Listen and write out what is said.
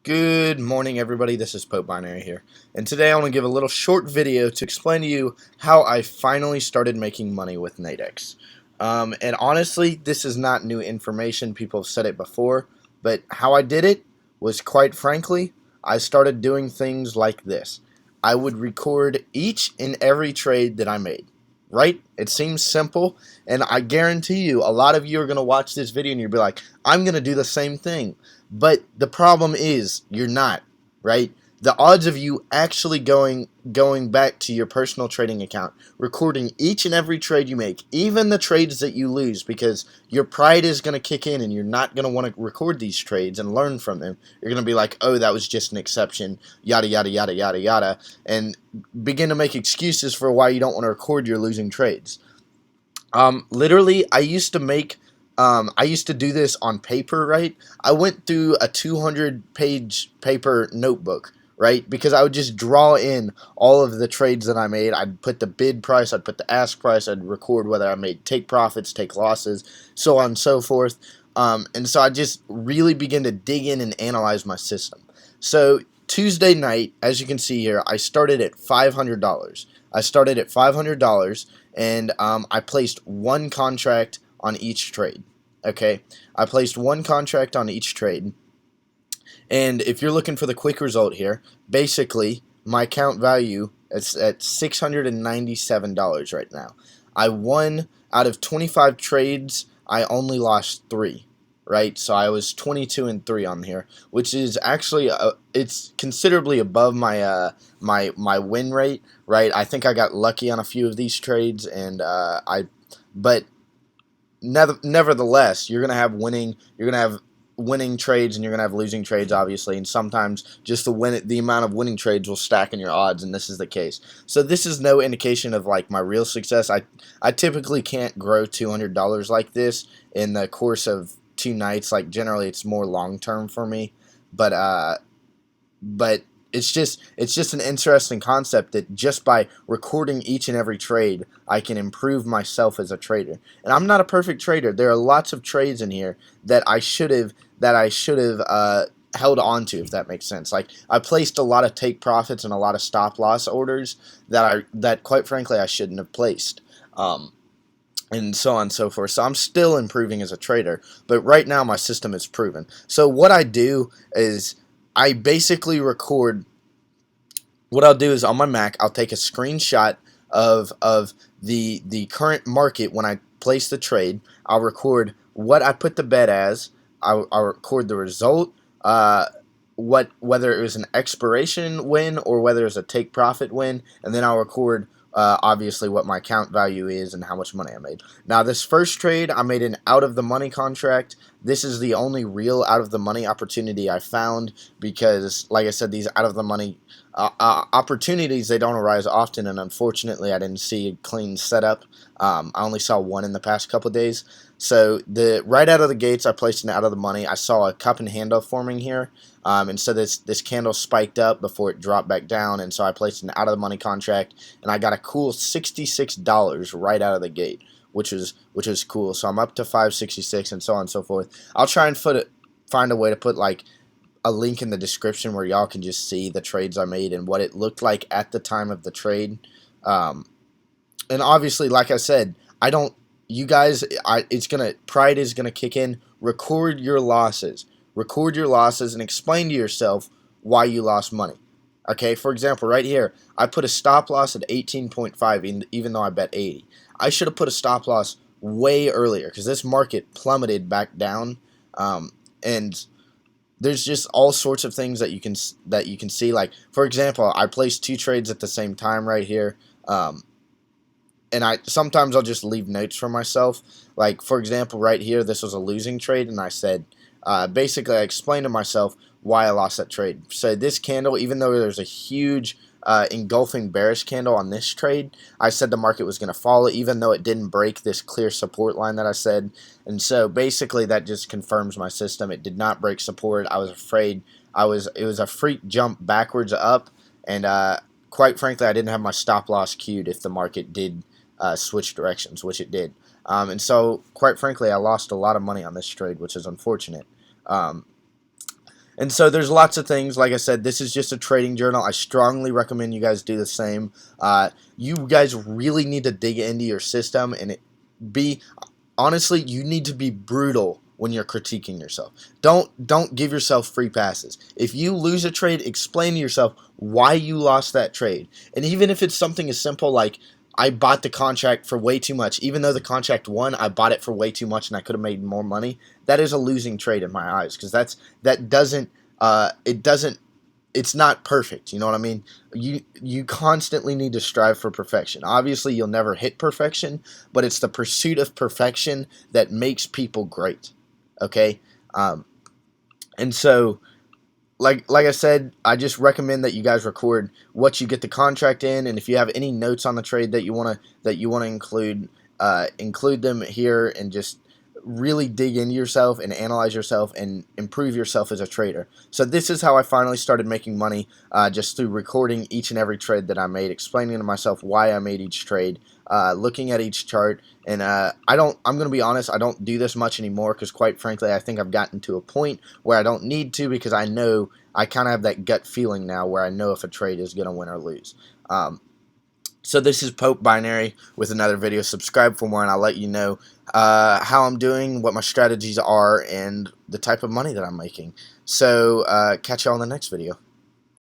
Good morning, everybody. This is Pope Binary here, and today I want to give a little short video to explain to you how I finally started making money with Nadex. And honestly, this is not new information. People have said it before, but how I did it was, quite frankly, I started doing things like this. I would record each and every trade that I made. Right? It seems simple, and I guarantee you, a lot of you are going to watch this video and you'll be like, I'm going to do the same thing. But the problem is you're not, right? The odds of you actually going back to your personal trading account, recording each and every trade you make, even the trades that you lose, because your pride is going to kick in and you're not going to want to record these trades and learn from them. You're going to be like, oh, that was just an exception, yada, yada, yada, yada, yada, and begin to make excuses for why you don't want to record your losing trades. Literally, I used to do this on paper, right? I went through a 200-page paper notebook, right? Because I would just draw in all of the trades that I made. I'd put the bid price, I'd put the ask price, I'd record whether I made take profits, take losses, so on and so forth. And so I just really began to dig in and analyze my system. So Tuesday night, as you can see here, I started at $500. I started at $500, and I placed one contract on each trade. Okay, I placed one contract on each trade, and if you're looking for the quick result here, basically my account value is at $697 right now. I won out of 25 trades. I only lost 3. Right, so I was 22-3 on here, which is actually it's considerably above my win rate. Right, I think I got lucky on a few of these trades, and but nevertheless, you're gonna have winning trades, and you're gonna have losing trades, obviously, and sometimes just the amount of winning trades will stack in your odds, and this is the case. So this is no indication of like my real success. I typically can't grow $200 like this in the course of 2 nights. Like generally, it's more long term for me, but but it's just an interesting concept that just by recording each and every trade, I can improve myself as a trader. And I'm not a perfect trader. There are lots of trades in here that I should have held on to, if that makes sense. Like I placed a lot of take profits and a lot of stop loss orders that quite frankly I shouldn't have placed. And so on and so forth. So I'm still improving as a trader, but right now my system is proven. So what I do is I basically record. What I'll do is on my Mac, I'll take a screenshot of the current market when I place the trade. I'll record what I put the bet as. I'll record the result. Whether it was an expiration win or whether it was a take profit win, and then I'll record obviously what my account value is and how much money I made. Now this first trade, I made an out of the money contract. This is the only real out of the money opportunity I found, because like I said, these out of the money opportunities, they don't arise often, and unfortunately I didn't see a clean setup. I only saw one in the past couple of days. So right out of the gates, I placed an out of the money. I saw a cup and handle forming here, and so this candle spiked up before it dropped back down, and so I placed an out of the money contract, and I got a cool $66 right out of the gate, which was cool. So I'm up to 566 and so on and so forth. I'll try and find a way to put like a link in the description where y'all can just see the trades I made and what it looked like at the time of the trade. And obviously, like I said, I don't. You guys, pride is gonna kick in. Record your losses. Record your losses and explain to yourself why you lost money. Okay, for example, right here, I put a stop loss at 18.5, even though I bet 80. I should have put a stop loss way earlier because this market plummeted back down, and there's just all sorts of things that you can see. Like for example, I placed 2 trades at the same time right here, and sometimes I'll just leave notes for myself. Like for example, right here, this was a losing trade, and I said, basically, I explained to myself why I lost that trade. So this candle, even though there's a huge engulfing bearish candle on this trade, I said the market was going to follow, even though it didn't break this clear support line that I said. And so basically, that just confirms my system. It did not break support. I was afraid. It was a freak jump backwards up, and quite frankly, I didn't have my stop loss queued if the market did switch directions, which it did. And so, quite frankly, I lost a lot of money on this trade, which is unfortunate. Um, And so there's lots of things. Like I said, this is just a trading journal. I strongly recommend you guys do the same. You guys really need to dig into your system and be honestly, you need to be brutal when you're critiquing yourself. Don't give yourself free passes. If you lose a trade, explain to yourself why you lost that trade. And even if it's something as simple like I bought the contract for way too much, even though the contract won, I bought it for way too much and I could have made more money. That is a losing trade in my eyes because that doesn't it doesn't it's not perfect. You know what I mean? You constantly need to strive for perfection. Obviously, you'll never hit perfection, but it's the pursuit of perfection that makes people great. Okay, and so like I said, I just recommend that you guys record what you get the contract in, and if you have any notes on the trade that you wanna include, include them here, and just really dig into yourself and analyze yourself and improve yourself as a trader. So this is how I finally started making money, just through recording each and every trade that I made, explaining to myself why I made each trade, looking at each chart. And I'm going to be honest, I don't do this much anymore because quite frankly, I think I've gotten to a point where I don't need to because I know I kind of have that gut feeling now where I know if a trade is going to win or lose. So this is Pope Binary with another video. Subscribe for more and I'll let you know how I'm doing, what my strategies are, and the type of money that I'm making. So catch y'all in the next video.